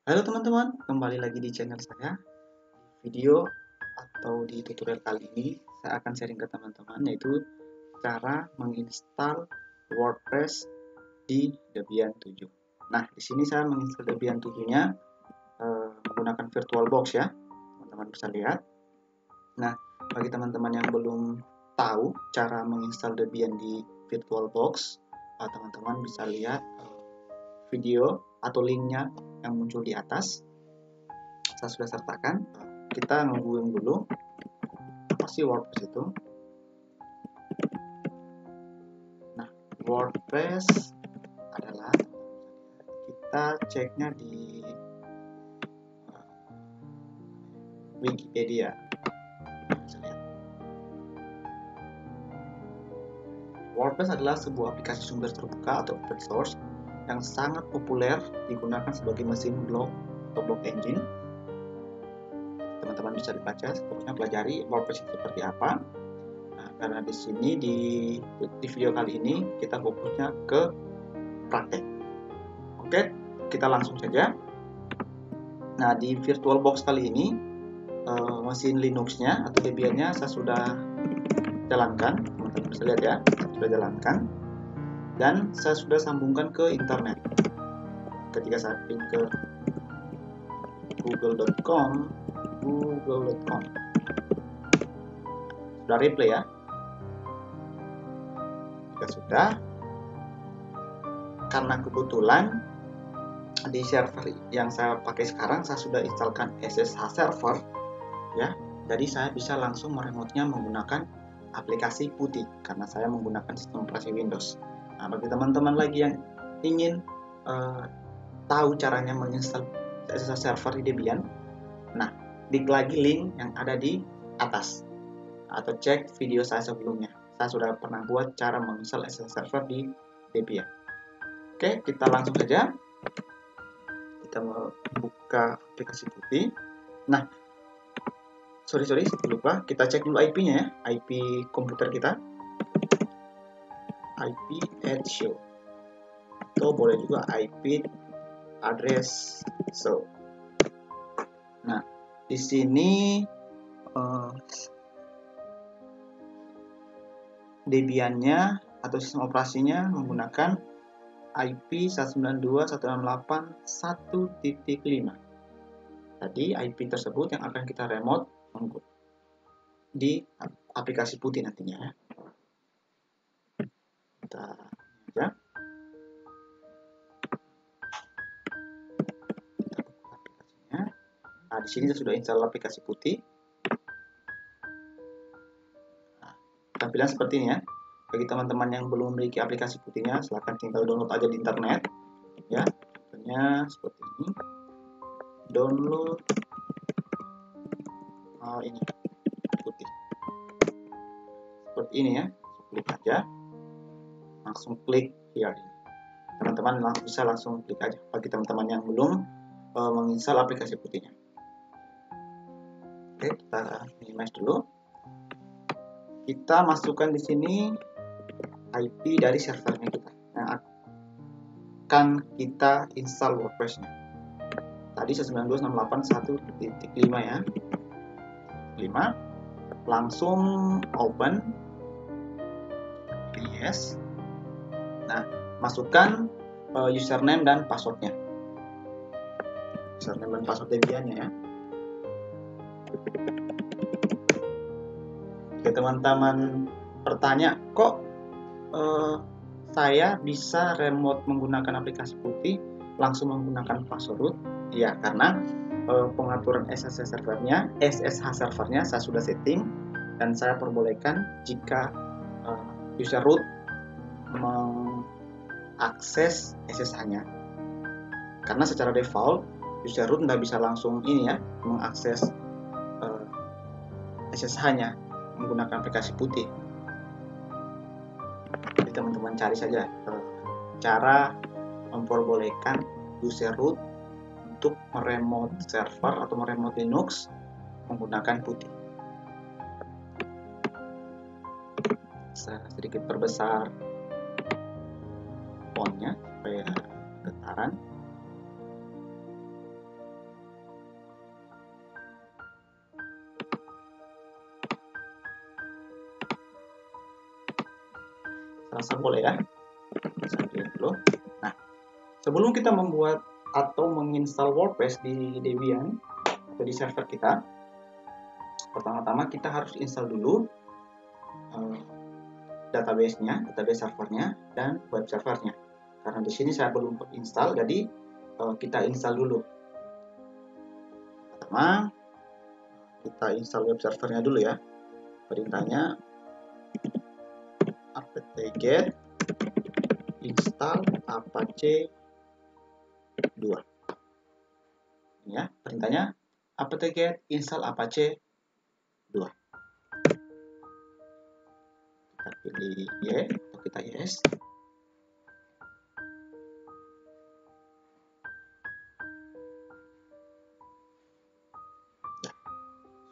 Halo teman-teman, kembali lagi di channel saya. Video atau di tutorial kali ini saya akan sharing ke teman-teman yaitu cara menginstal WordPress di Debian 7. Nah, di sini saya menginstal Debian 7-nya menggunakan VirtualBox ya. Teman-teman bisa lihat. Nah, bagi teman-teman yang belum tahu cara menginstal Debian di VirtualBox, teman-teman bisa lihat video atau linknya yang muncul di atas. Saya sudah sertakan. Kita nungguin dulu apa sih WordPress itu. Nah, WordPress adalah kita ceknya di Wikipedia. WordPress adalah sebuah aplikasi sumber terbuka atau open source yang sangat populer digunakan sebagai mesin blog atau blog engine. Teman-teman bisa dibaca, seterusnya pelajari WordPress itu seperti apa. Nah, karena di sini di video kali ini kita fokusnya ke praktek. Oke, kita langsung saja. Nah, di VirtualBox kali ini mesin Linux-nya atau Debian-nya saya sudah jalankan. Teman-teman bisa lihat ya, saya sudah jalankan. Dan saya sudah sambungkan ke internet. Ketika saya ping ke google.com sudah replay ya. Jika sudah, karena kebetulan di server yang saya pakai sekarang saya sudah instalkan SSH server ya, jadi saya bisa langsung meremote-nya menggunakan aplikasi putih karena saya menggunakan sistem operasi Windows. Nah, bagi teman-teman lagi yang ingin tahu caranya menginstal SSH server di Debian, nah klik lagi link yang ada di atas atau cek video saya sebelumnya. Saya sudah pernah buat cara menginstal SSH server di Debian. Oke, kita langsung saja. Kita mau buka aplikasi putih. Nah, sorry lupa, kita cek dulu IP-nya ya, IP komputer kita, IP show, atau boleh juga IP address show. Nah, di sini Debian-nya atau sistem operasinya menggunakan IP 192.168.1.5. Tadi IP tersebut yang akan kita remote di aplikasi putih nantinya ya. Kita ya. Aplikasinya. Nah, di sini sudah install aplikasi putih. Nah, tampilan seperti ini ya. Bagi teman-teman yang belum memiliki aplikasi putihnya, silahkan tinggal download aja di internet ya. Contohnya seperti ini. Download ini putih. Seperti ini ya. Klik aja. Langsung klik here. Teman-teman bisa langsung klik aja bagi teman-teman yang belum menginstal aplikasi putihnya. Oke, kita minimize dulu. Kita masukkan di sini IP dari servernya kita yang akan kita install WordPress-nya. Tadi 192.168.1.5 ya. 5. Langsung open. Yes. Nah, masukkan username dan passwordnya. Username dan password Debian-nya ya. Jika teman-teman bertanya, kok saya bisa remote menggunakan aplikasi putih langsung menggunakan password? Ya, karena pengaturan SSH servernya saya sudah setting dan saya perbolehkan jika user root mengakses SSH-nya. Karena secara default user root tidak bisa langsung ini ya mengakses SSH-nya menggunakan aplikasi putih. Jadi teman-teman cari saja cara memperbolehkan user root untuk meremote server atau meremote Linux menggunakan putih. Saya sedikit perbesar fontnya supaya getaran. Rasa boleh ya. Saya clear dulu. Nah, sebelum kita membuat atau menginstal WordPress di Debian atau di server kita, pertama-tama kita harus install dulu database servernya dan web servernya. Karena di sini saya belum install, jadi kita install dulu. Pertama, kita install web servernya dulu ya. Perintahnya apt-get install apache 2. Ini ya, perintahnya apt-get install apache 2. Kita pilih Y atau kita yes.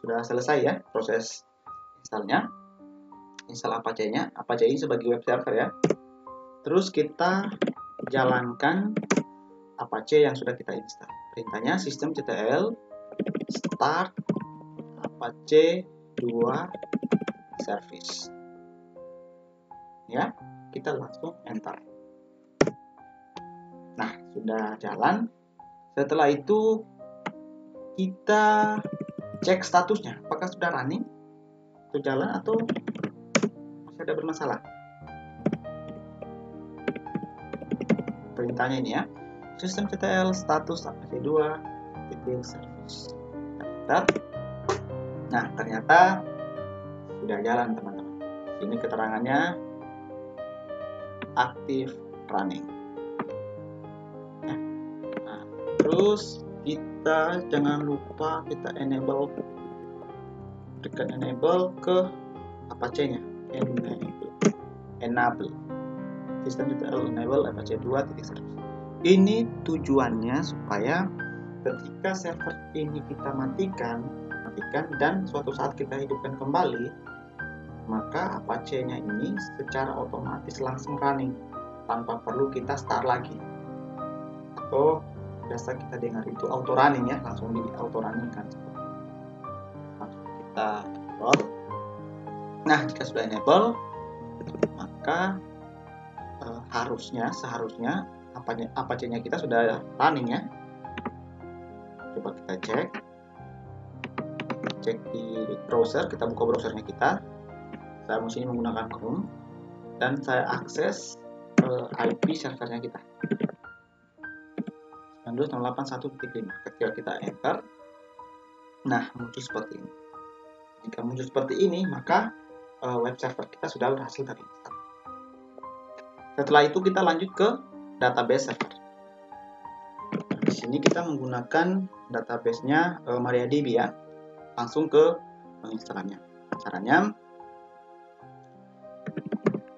Sudah selesai ya proses installnya. Install Apache-nya. Apache ini sebagai web server ya. Terus kita jalankan Apache yang sudah kita install. Perintahnya systemctl start apache 2 service. Ya, kita langsung enter. Nah, sudah jalan. Setelah itu kita cek statusnya, apakah sudah running atau jalan atau masih ada bermasalah. Perintahnya ini ya, systemctl status apache 2 titik service. Enter. Nah, ternyata sudah jalan teman-teman. Ini keterangannya aktif running. Nah, terus kita jangan lupa kita enable ke Apache-nya. Enable systemctl enable apache 2 titik service. Ini tujuannya supaya ketika server ini kita matikan dan suatu saat kita hidupkan kembali, maka Apache-nya ini secara otomatis langsung running tanpa perlu kita start lagi. Atau biasa kita dengar itu auto running ya, langsung di auto running kan. Langsung kita enable. Nah, jika sudah enable, maka seharusnya Apache-nya kita sudah running ya. Coba kita cek di browser, kita buka browsernya kita. Saya di sini menggunakan Chrome dan saya akses IP servernya kita 19.168.1.5. Ketika kita enter, nah muncul seperti ini. Jika muncul seperti ini, maka web server kita sudah berhasil terinstall. Setelah itu kita lanjut ke database server. Di sini kita menggunakan database-nya MariaDB ya. Langsung ke penginstalannya. Caranya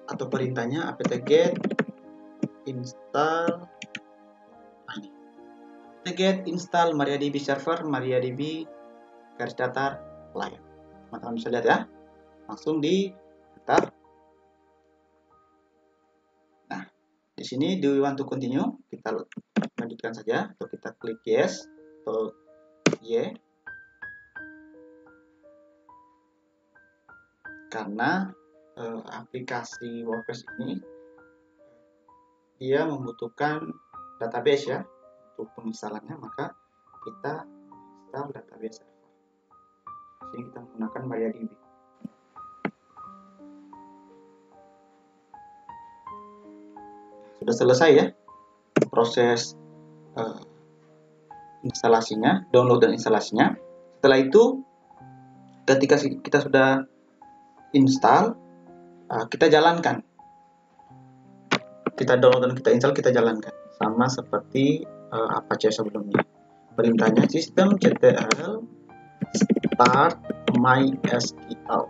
atau perintahnya apt-get install apt-get install MariaDB server MariaDB garis datar client. Teman-teman bisa lihat ya, langsung di enter. Nah, di sini do you want to continue, kita lanjutkan saja atau kita klik yes atau y, karena aplikasi WordPress ini dia membutuhkan database ya untuk penginstalannya, maka kita install database server. Sini kita menggunakan MariaDB. Sudah selesai ya proses instalasinya, download dan instalasinya. Setelah itu, ketika kita sudah install, kita jalankan. Kita download dan kita install, kita jalankan. Sama seperti Apache sebelumnya. Perintahnya systemctl start MySQL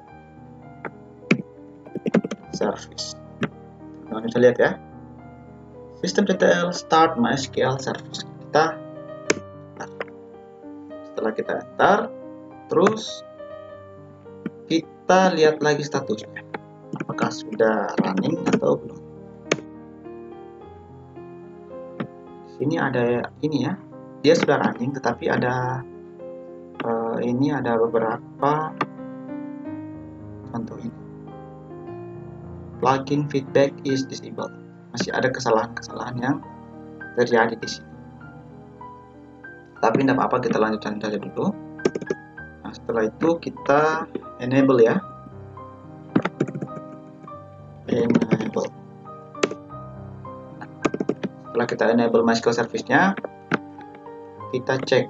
service. Teman-teman bisa lihat ya. Systemctl start MySQL service. Setelah kita enter, terus kita lihat lagi statusnya, apakah sudah running atau belum. Ini ada ini ya, dia sudah running, tetapi ada ini ada beberapa contoh ini. plugin feedback is disabled. Masih ada kesalahan-kesalahan yang terjadi di sini. Tapi tidak apa-apa, kita lanjutkan saja dulu. Nah, setelah itu kita enable ya. Enable. Nah, setelah kita enable MySQL service-nya, kita cek.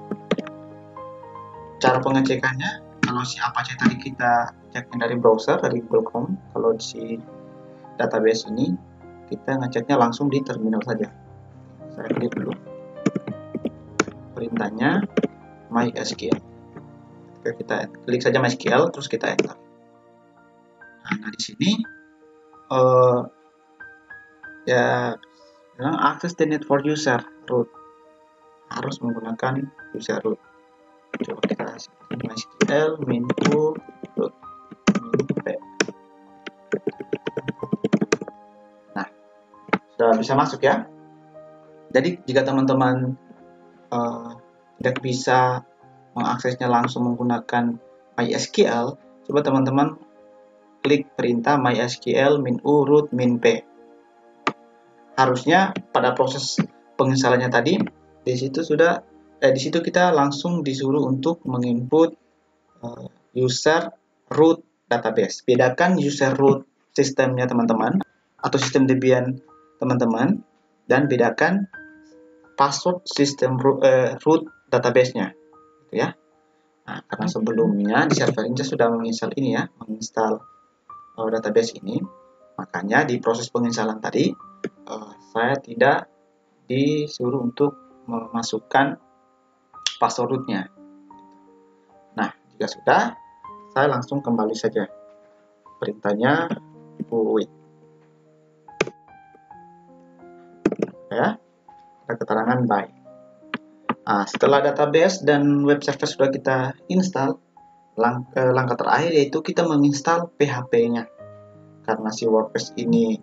Cara pengecekannya, kalau si Apache tadi kita ceknya dari browser, dari Google Chrome. Kalau si database ini, kita ngeceknya langsung di terminal saja. Saya klik dulu. Perintahnya MySQL. Oke, kita klik saja MySQL, terus kita enter. Nah, di sini ya access the net for user root, harus menggunakan user root. Coba kita MySQL min-u root min-p. Nah, sudah bisa masuk ya. Jadi jika teman-teman tidak bisa mengaksesnya langsung menggunakan MySQL, coba teman-teman klik perintah MySQL min-u root min-p. Harusnya pada proses penginstalannya tadi, di situ kita langsung disuruh untuk menginput user root database. Bedakan user root sistemnya teman-teman atau sistem Debian teman-teman, dan bedakan password sistem root database-nya, gitu ya. Nah, karena sebelumnya di server ini sudah menginstal ini ya, menginstal database ini, makanya di proses penginstalan tadi saya tidak disuruh untuk memasukkan password rootnya. Nah, jika sudah, saya langsung kembali saja. Perintahnya quit. Ya, ada keterangan bye. Nah, setelah database dan web server sudah kita install, langkah terakhir yaitu kita menginstal PHP-nya. Karena si WordPress ini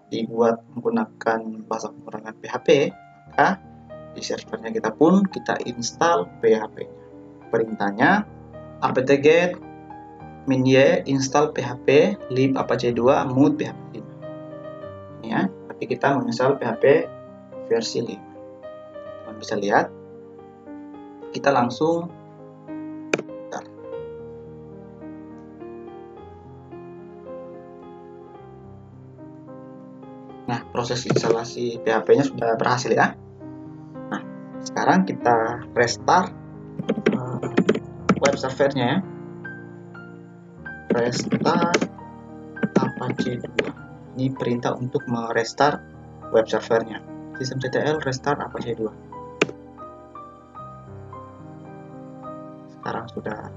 dibuat menggunakan bahasa pemrograman PHP, maka di servernya kita pun kita install PHP-nya. Perintahnya apt-get -y install php lib apache 2 mood php 5. Ini ya, tapi kita menginstal PHP versi 5. Teman bisa lihat, kita langsung nah, proses instalasi PHP-nya sudah berhasil ya. Nah, sekarang kita restart web servernya ya. Restart Apache 2. Ini perintah untuk merestart web servernya. Systemctl restart Apache 2. Sekarang sudah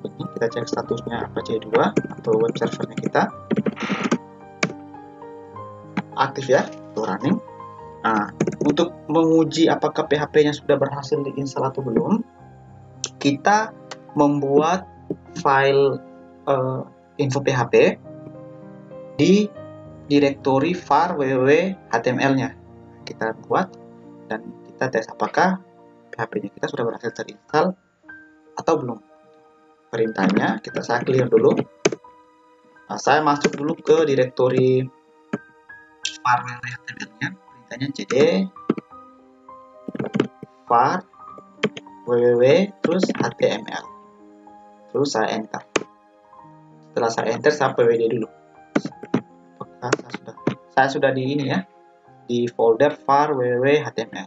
ini, kita cek statusnya Apache 2 atau web servernya kita aktif ya, itu running. Nah, untuk menguji apakah PHP-nya sudah berhasil diinstal atau belum, kita membuat file info PHP di direktori var www.html-nya. Kita buat dan kita tes apakah PHP-nya kita sudah berhasil terinstall atau belum. Perintahnya saya clear dulu. Nah, saya masuk dulu ke direktori var www.html-nya. Perintahnya cd var www terus html. Terus saya enter. Setelah saya enter, saya pwd dulu. Apakah saya sudah di ini ya, di folder var www.html.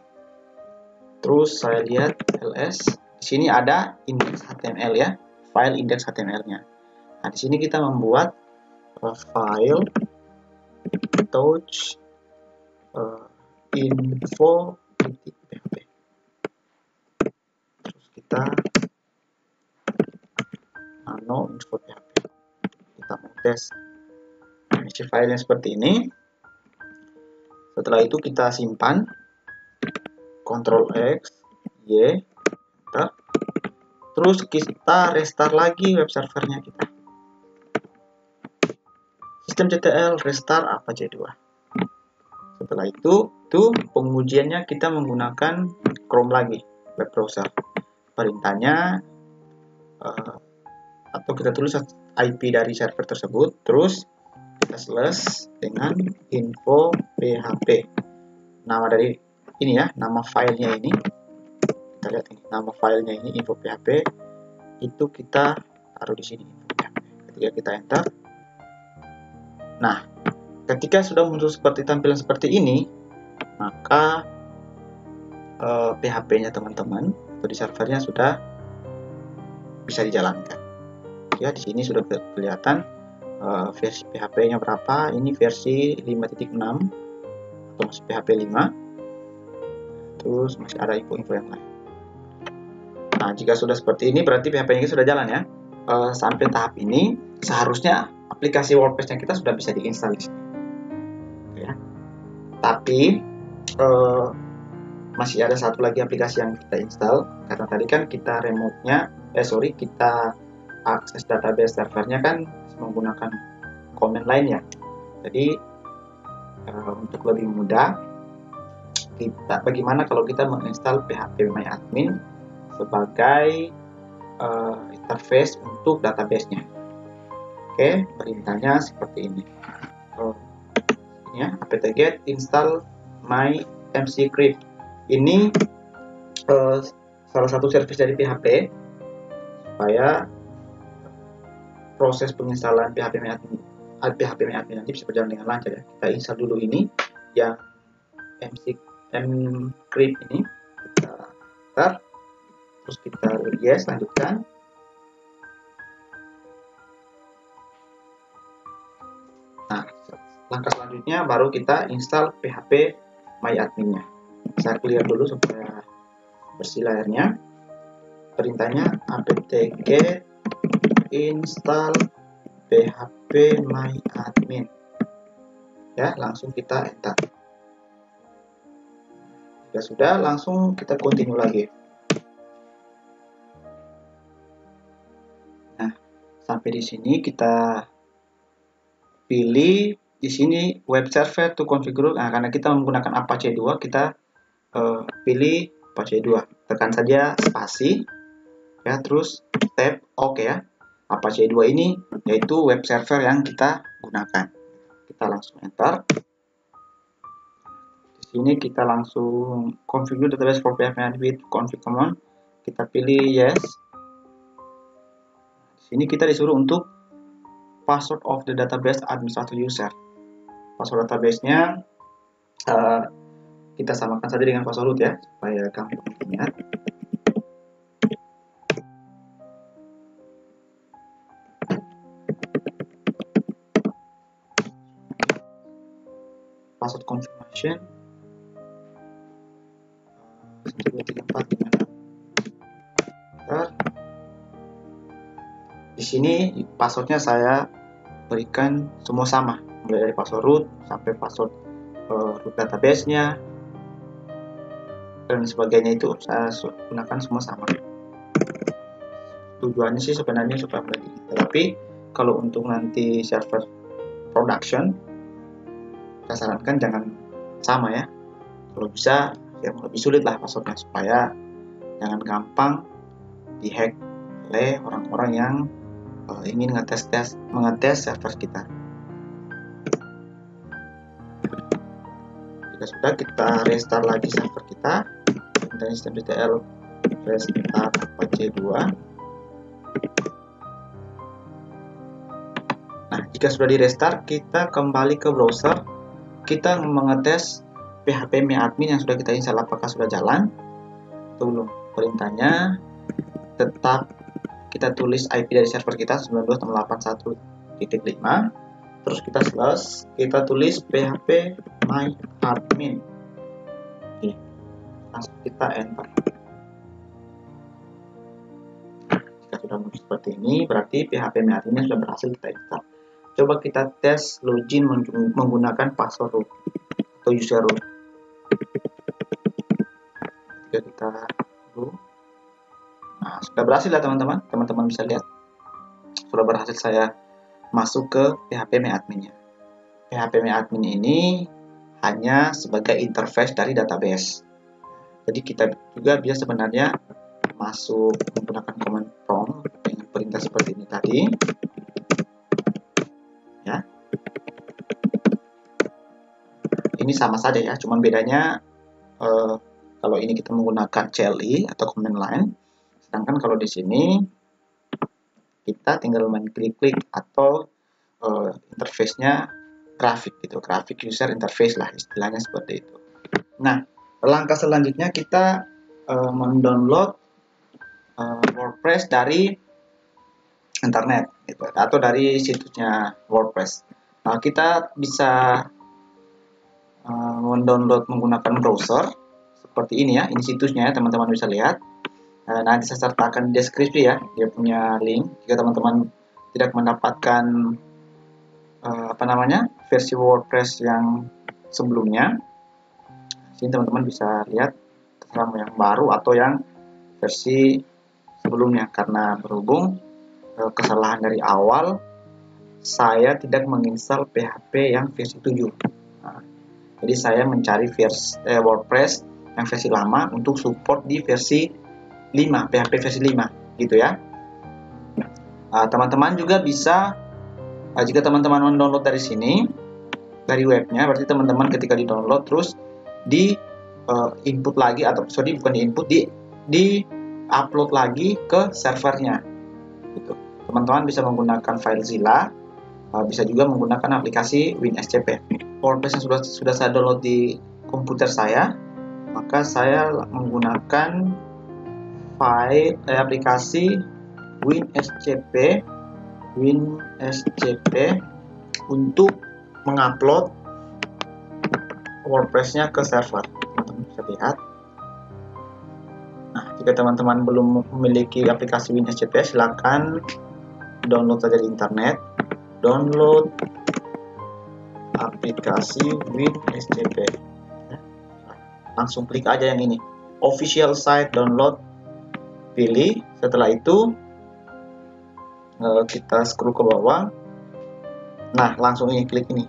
Terus saya lihat ls. Di sini ada index.html ya, file index.html-nya. Nah, di sini kita membuat file touch info.php. Terus kita info.php. Kita mau tes isi filenya seperti ini. Setelah itu kita simpan, Ctrl X, Y, enter. Terus kita restart lagi web servernya kita. Systemctl restart Apache 2. Setelah itu pengujiannya kita menggunakan Chrome lagi, web browser. Perintahnya atau kita tulis IP dari server tersebut, terus slash dengan info php. Nama dari ini ya, nama filenya ini. Kita lihat ini, nama filenya ini info php. Itu kita taruh di sini. Ketika kita enter, nah ketika sudah muncul seperti tampilan seperti ini, maka PHP-nya teman-teman atau di servernya sudah bisa dijalankan. Ya, di sini sudah kelihatan versi PHP-nya berapa. Ini versi 5.6 atau masih PHP 5. Terus masih ada info-info yang lain. Nah, jika sudah seperti ini berarti PHP-nya sudah jalan ya. Sampai tahap ini seharusnya aplikasi WordPress-nya kita sudah bisa diinstal di sini. Ya. Tapi masih ada satu lagi aplikasi yang kita install, karena tadi kan kita kita akses database servernya kan menggunakan command line ya. Jadi untuk lebih mudah, bagaimana kalau kita menginstal phpMyAdmin sebagai interface untuk database-nya. Oke, perintahnya seperti ini. Ya, apt-get install mymcrypt. Ini salah satu service dari PHP supaya proses penginstalan phpMyAdmin nanti bisa berjalan dengan lancar ya. Kita install dulu ini yang mcrypt ini, kita start, terus kita yes, lanjutkan. Nah, langkah selanjutnya baru kita install phpMyAdmin-nya. Saya clear dulu supaya bersih layarnya. Perintahnya apt-get install phpMyAdmin. Ya, langsung kita enter. Jika sudah, langsung kita continue lagi. Nah, sampai di sini kita pilih di sini web server to configure. Nah, karena kita menggunakan Apache 2, kita pilih Apache 2. Tekan saja spasi ya, terus tab OK ya. Apache 2 ini yaitu web server yang kita gunakan. Kita langsung enter. Di sini kita langsung configure database for phpMyAdmin with config command. Kita pilih yes. Di sini kita disuruh untuk password of the database administrator user. Password database-nya kita samakan saja dengan password root ya, supaya gampang ingat. Password confirmation 1, 2, 3, 4, 5, 6. Di sini passwordnya saya berikan semua sama, mulai dari password root sampai password root database-nya dan sebagainya, itu saya gunakan semua sama. Tujuannya sih sebenarnya supaya mudah diingat. Tapi kalau untuk nanti server production, saya sarankan jangan sama ya. Kalau bisa yang lebih sulit lah passwordnya, supaya jangan gampang dihack oleh orang-orang yang ingin mengetes server kita. Jika sudah, kita restart lagi server kita. Internet systemctl restart Apache 2. Nah, jika sudah di restart, kita kembali ke browser. Kita mengetes phpMyAdmin yang sudah kita install apakah sudah jalan atau belum. Perintahnya tetap kita tulis IP dari server kita 92.168.1.5, terus kita slash, kita tulis phpMyAdmin. Oke, langsung kita enter. Jika sudah muncul seperti ini, berarti phpMyAdmin sudah berhasil kita install. Coba kita tes login menggunakan password root atau user root. Jika kita dulu, nah sudah berhasil ya teman-teman. Teman-teman bisa lihat sudah berhasil saya masuk ke phpMyAdmin-nya. phpMyAdmin ini hanya sebagai interface dari database. Jadi kita juga bisa sebenarnya masuk menggunakan command prompt dengan perintah seperti ini tadi. Ya. ini sama saja ya, cuman bedanya kalau ini kita menggunakan CLI atau command line, sedangkan kalau di sini kita tinggal main klik-klik atau interface-nya grafik gitu, grafik user interface lah istilahnya seperti itu. Nah, langkah selanjutnya kita mendownload WordPress dari internet gitu, atau dari situsnya WordPress. Kita bisa mendownload menggunakan browser seperti ini ya, ini situsnya ya, teman-teman bisa lihat. Nanti saya sertakan di deskripsi ya, dia punya link jika teman-teman tidak mendapatkan versi WordPress yang sebelumnya. Sini teman-teman bisa lihat terserah yang baru atau yang versi sebelumnya, karena berhubung kesalahan dari awal saya tidak menginstal PHP yang versi 7. Jadi saya mencari WordPress yang versi lama untuk support di versi 5, PHP versi 5 gitu ya. Teman-teman juga bisa, jika teman-teman mendownload dari sini, dari webnya, berarti teman-teman ketika di download terus di input lagi, atau bukan di input, di upload lagi ke servernya gitu. Teman-teman bisa menggunakan FileZilla, bisa juga menggunakan aplikasi WinSCP. WordPress yang sudah saya download di komputer saya, maka saya menggunakan aplikasi WinSCP untuk mengupload WordPress-nya ke server. Teman-teman bisa lihat. Nah, jika teman-teman belum memiliki aplikasi WinSCP, silakan download saja di internet. Download aplikasi WinSCP. Langsung klik aja yang ini, official site download, pilih. Setelah itu kita scroll ke bawah. Nah, langsung ini klik ini,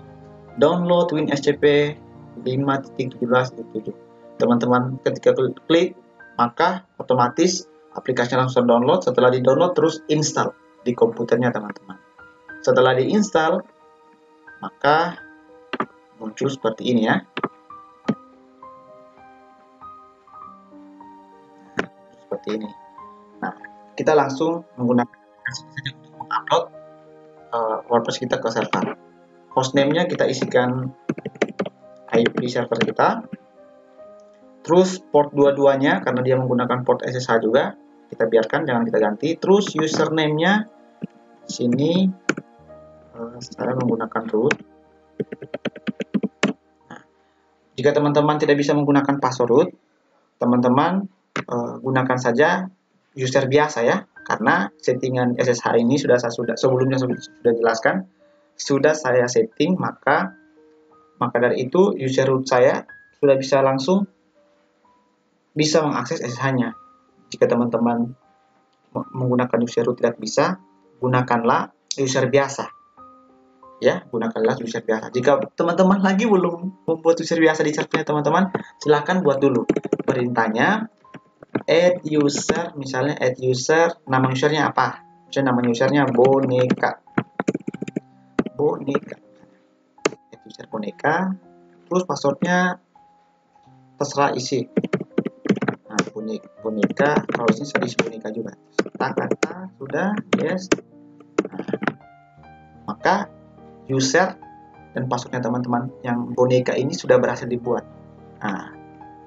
download WinSCP 5.17.7. Teman-teman ketika klik, maka otomatis aplikasinya langsung download. Setelah di download, terus install di komputernya teman-teman. Setelah diinstal, maka muncul seperti ini ya. Seperti ini. Nah, kita langsung menggunakan untuk mengupload WordPress kita ke server. Hostname-nya kita isikan IP server kita. Terus port dua-duanya, karena dia menggunakan port SSH juga, kita biarkan, jangan kita ganti. Terus username-nya sini saya menggunakan root. Nah, jika teman-teman tidak bisa menggunakan password root, teman-teman gunakan saja user biasa ya, karena settingan SSH ini sebelumnya sudah jelaskan, sudah saya setting, maka dari itu user root saya sudah bisa langsung bisa mengakses SSH-nya. Jika teman-teman menggunakan user root tidak bisa, gunakanlah user biasa. Ya, gunakanlah user biasa. Jika teman-teman lagi belum membuat user biasa di servernya teman-teman, silahkan buat dulu. Perintahnya add user, misalnya add user, nama usernya apa? Misalnya nama usernya boneka. Add user boneka. Terus passwordnya terserah isi. Nah, boneka, kalau ini saya isi boneka juga. Kata sudah, yes. Nah, maka user dan passwordnya teman-teman yang boneka ini sudah berhasil dibuat. Nah,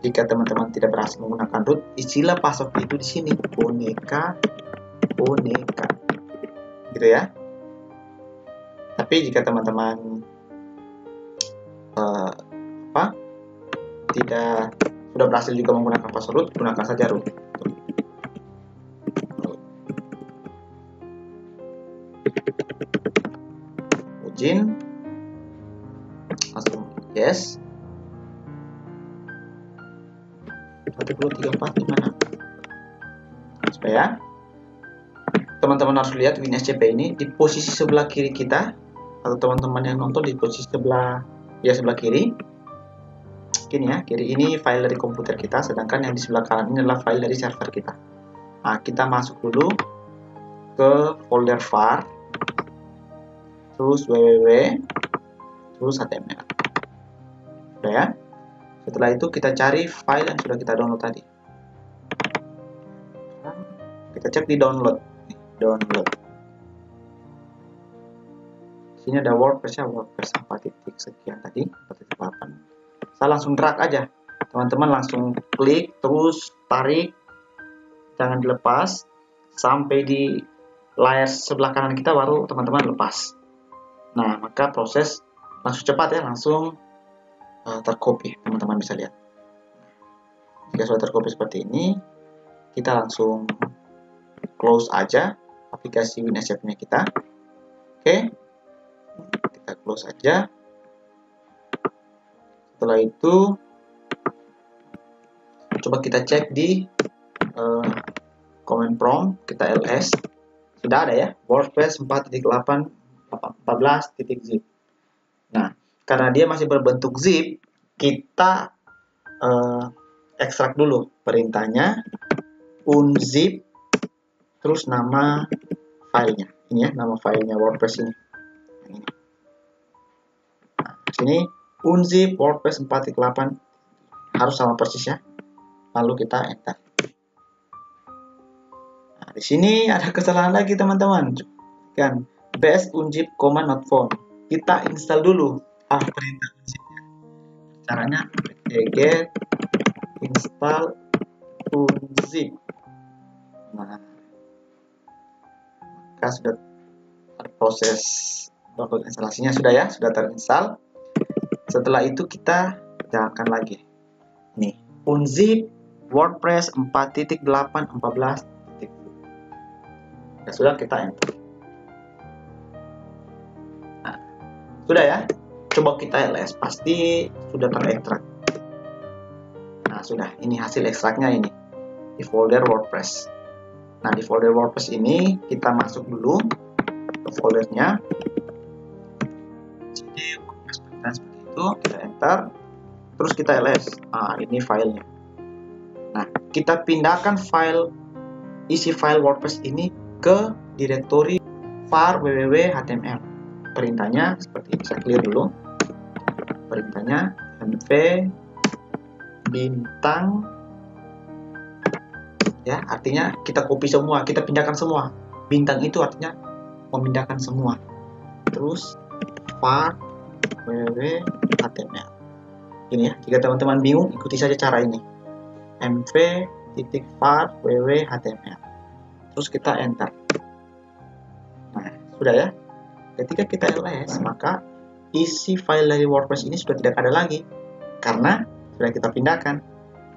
jika teman-teman tidak berhasil menggunakan root, isilah password itu di sini, boneka, gitu ya. Tapi jika teman-teman tidak sudah berhasil juga menggunakan password root, gunakan saja root. Login, langsung yes. 1, 2, 3, 4 gimana? Supaya teman-teman harus lihat WinSCP ini di posisi sebelah kiri kita, atau teman-teman yang nonton di posisi sebelah kiri. Gini ya, kiri ini file dari komputer kita, sedangkan yang di sebelah kanan ini adalah file dari server kita. Nah, kita masuk dulu ke folder var, terus www, terus html. Sudah ya. Setelah itu kita cari file yang sudah kita download tadi. Kita cek di download. Download. Sini ada WordPress ya, WordPress 4 titik sekian tadi, 4.8. Saya langsung drag aja. Teman-teman langsung klik, terus tarik, jangan dilepas sampai di layar sebelah kanan kita, baru teman-teman lepas. Nah, maka proses langsung cepat ya, langsung tercopy. Teman-teman bisa lihat. Jika sudah tercopy seperti ini, kita langsung close aja aplikasi WinSF-nya kita. Oke. Kita close aja. Setelah itu coba kita cek di command prompt, kita ls. Sudah ada ya, WordPress 4.8.14.zip. Nah, karena dia masih berbentuk zip, kita ekstrak dulu perintahnya, unzip, terus nama filenya. Ini ya, nama filenya WordPress ini. Ini. Nah, sini unzip WordPress 4.8 harus sama persis ya. Lalu kita enter. Nah, di sini ada kesalahan lagi teman-teman. Kan best unzip command not found. Kita install dulu perintah unzipnya. Caranya get install unzip. Nah, maka sudah ada proses download instalasinya sudah ya, sudah terinstall. Setelah itu kita jalankan lagi. Nih, unzip WordPress 4.8.14. Sudah kita enter. Nah, sudah ya. Coba kita ls, pasti sudah terekstrak. Nah, sudah. Ini hasil ekstraknya ini. Di folder WordPress. Nah, di folder WordPress ini kita masuk dulu ke foldernya. Jadi WordPress seperti itu, kita enter. Terus kita ls. Nah, ini filenya. Nah, kita pindahkan isi file WordPress ini ke direktori var www.html. Perintahnya seperti ini, saya clear dulu. Perintahnya mv bintang, ya, artinya kita copy semua, kita pindahkan semua. Bintang itu artinya memindahkan semua. Terus var www.html. Ini ya, jika teman-teman bingung, ikuti saja cara ini. mv.var www.html. Terus kita enter. Nah, sudah ya. Ketika kita ls, maka isi file dari WordPress ini sudah tidak ada lagi karena sudah kita pindahkan.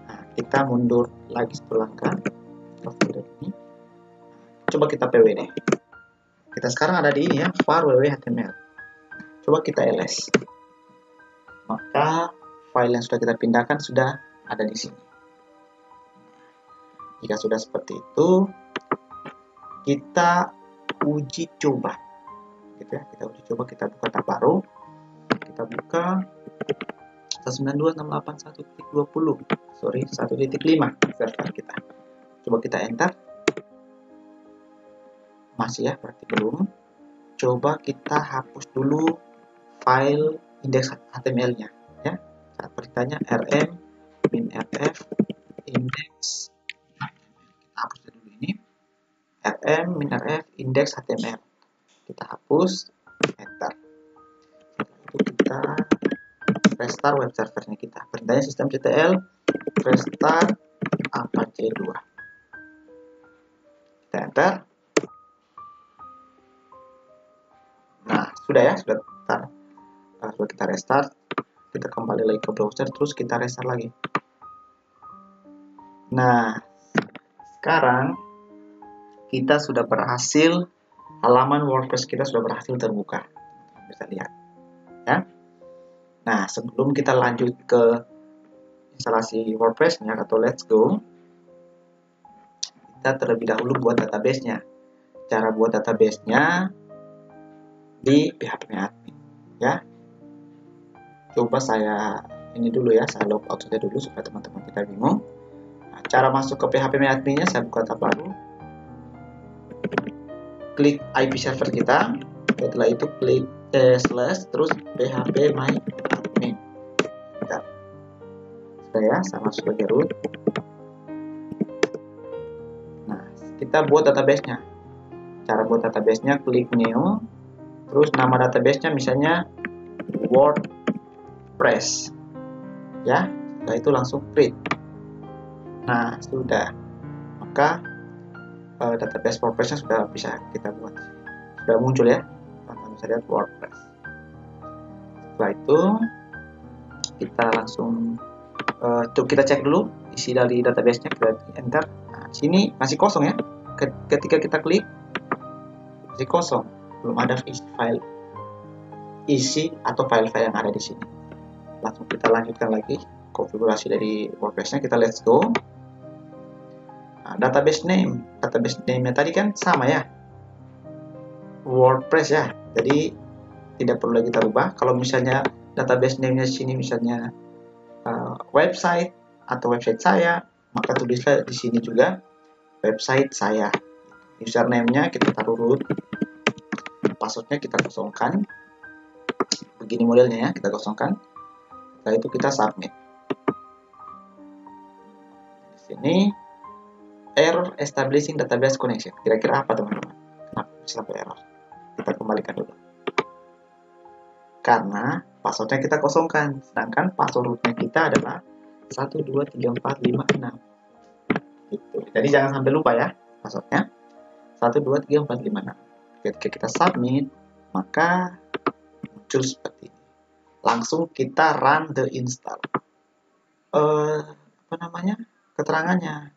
Nah, kita mundur lagi satu langkah ke folder ini. Coba kita pwd. Kita sekarang ada di ini ya, var www.html. Coba kita ls. Maka file yang sudah kita pindahkan sudah ada di sini. Jika sudah seperti itu, kita uji coba, gitu ya. Kita uji coba, kita buka tab baru, kita buka 192.168.1.20, sorry 1.5 server kita. Coba kita enter, masih ya, berarti belum. Coba kita hapus dulu file indeks HTML-nya, ya. Saat perintahnya rm -rf index. Kita hapus dulu ini. rm -rf index html, kita hapus, enter. Setelah itu kita restart web servernya kita. Perintahnya systemctl restart apache 2. Kita enter. Nah, sudah ya, sudah kita restart. Kita kembali lagi ke browser, terus kita restart lagi. Nah, sekarang kita sudah berhasil, halaman WordPress kita sudah berhasil terbuka. Bisa lihat ya. Nah, sebelum kita lanjut ke instalasi WordPress-nya atau let's go, kita terlebih dahulu buat database-nya. Cara buat database-nya di php-admin ya. Coba saya ini dulu ya, saya logout saja dulu supaya teman-teman tidak bingung. Nah, cara masuk ke php-admin-nya, saya buka tab baru. Klik IP server kita, setelah itu klik slash terus php my admin. Sudah ya, sama sebagai root. Nah, kita buat database-nya. Cara buat database-nya, klik new, terus nama database-nya misalnya WordPress. Ya, setelah itu langsung create. Nah, sudah. Maka database WordPress-nya sudah bisa kita buat. Sudah muncul ya. Teman-teman bisa lihat WordPress. Setelah itu kita langsung kita cek dulu isi dari database-nya, kita enter. Nah, sini masih kosong ya. Ketika kita klik masih kosong, belum ada isi atau file-file yang ada di sini. Langsung kita lanjutkan lagi konfigurasi dari WordPress-nya, kita let's go. Nah, database name-nya tadi kan sama ya, WordPress ya, jadi tidak perlu lagi kita rubah. Kalau misalnya database name-nya sini misalnya website atau website saya, maka tulislah di sini juga website saya. Username-nya kita taruh root, password-nya kita kosongkan. Begini modelnya ya, kita kosongkan. Setelah itu kita submit. Di sini error establishing database connection. Kira-kira apa teman-teman? Kenapa bisa sampai error? Kita kembalikan dulu. Karena passwordnya kita kosongkan, sedangkan password rootnya kita adalah 123456. Gitu. Jadi jangan sampai lupa ya passwordnya 123456. Ketika kita submit, maka muncul seperti ini. Langsung kita run the install. Apa namanya? Keterangannya.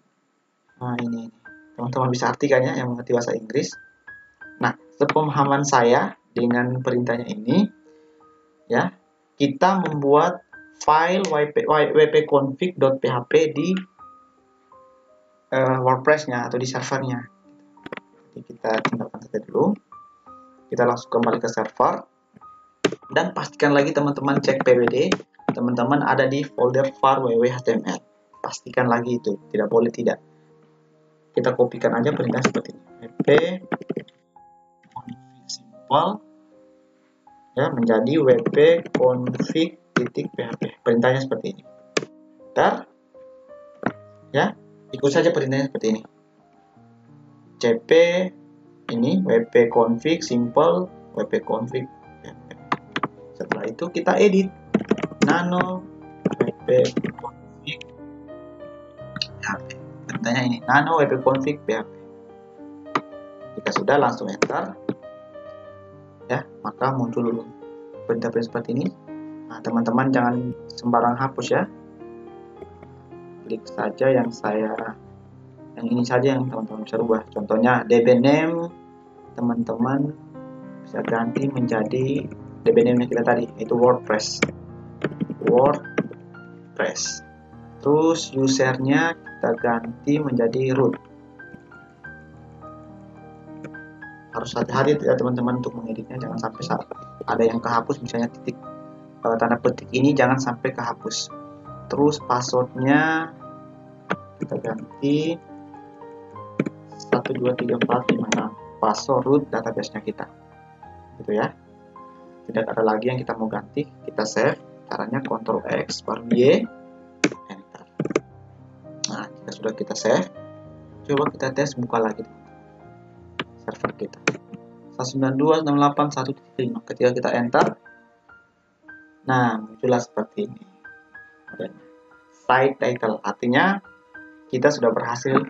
Nah, ini teman-teman bisa artikan ya yang mengerti bahasa Inggris. Nah, sepemahaman saya dengan perintahnya ini, ya, kita membuat file wp-config.php di WordPress-nya atau di servernya. Jadi kita tinggalkan saja dulu. Kita langsung kembali ke server dan pastikan lagi teman-teman cek pwd. Teman-teman ada di folder var www.html. Pastikan lagi itu, tidak boleh tidak. Kita kopikan aja perintah seperti ini. wp config simple ya menjadi wp config.php. Perintahnya seperti ini. Bentar. Ya, ikut saja perintahnya seperti ini. cp ini wp config simple wp config. Setelah itu kita edit nano wp config php. Perintahnya ini nano wp config php. Jika sudah, langsung enter. Ya, maka muncul perintah-perintah seperti ini. Nah, teman-teman jangan sembarang hapus ya. Klik saja yang ini saja yang teman-teman bisa rubah. Contohnya db name teman-teman bisa ganti menjadi db name kita tadi, yaitu WordPress. Terus usernya kita ganti menjadi root. Harus hati-hati ya teman-teman untuk mengeditnya, jangan sampai ada yang kehapus, misalnya titik tanda petik ini jangan sampai kehapus. Terus passwordnya kita ganti 123456, password root database-nya kita, gitu ya. Tidak ada lagi yang kita mau ganti. Kita save, caranya Ctrl X baru Y, enter. Nah, jika sudah kita save, coba kita tes buka lagi server kita 192.168.1.5. Ketika kita enter, nah muncullah seperti ini. Site title, artinya kita sudah berhasil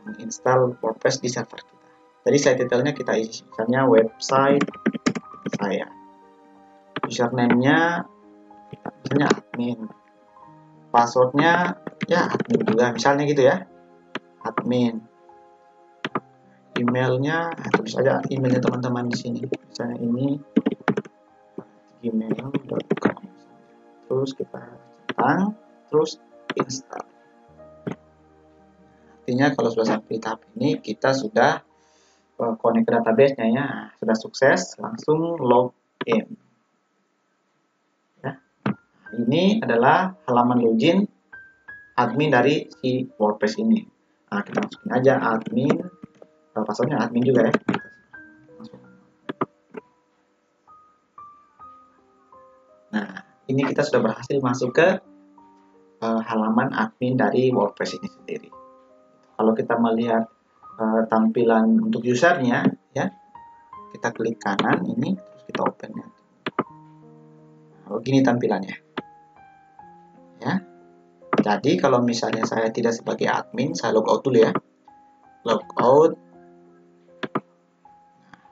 menginstal WordPress di server kita. Jadi site title-nya kita isi, misalnya website saya. Username-nya misalnya admin. Password-nya ya admin juga, misalnya gitu ya. Admin. Emailnya tulis aja emailnya teman-teman di sini. Misalnya ini gmail.com. Terus kita centang, terus install. Artinya kalau sudah sampai tahap ini, kita sudah connect ke database-nya ya, sudah sukses, langsung login. Ya. Ini adalah halaman login admin dari si WordPress ini. Nah, kita masukin aja admin, passwordnya admin juga ya. Nah, ini kita sudah berhasil masuk ke halaman admin dari WordPress ini sendiri. Kalau kita melihat tampilan untuk usernya, ya, kita klik kanan ini, terus kita open ya. Begini tampilannya, ya. Jadi kalau misalnya saya tidak sebagai admin, saya logout dulu ya. Logout.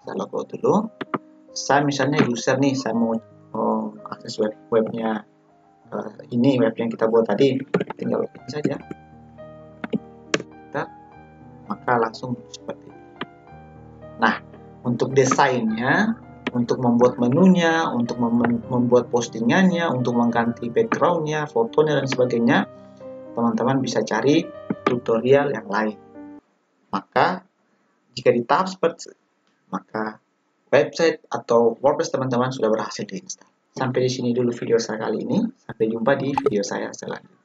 Saya logout dulu. Saya misalnya user nih, saya mau akses webnya. Ini web yang kita buat tadi, tinggal login saja. Maka langsung seperti ini. Nah, untuk desainnya, untuk membuat menunya, untuk membuat postingannya, untuk mengganti backgroundnya, fotonya, dan sebagainya, teman-teman bisa cari tutorial yang lain. Maka jika di tahap seperti, maka website atau WordPress teman-teman sudah berhasil diinstal. Sampai di sini dulu video saya kali ini. Sampai jumpa di video saya selanjutnya.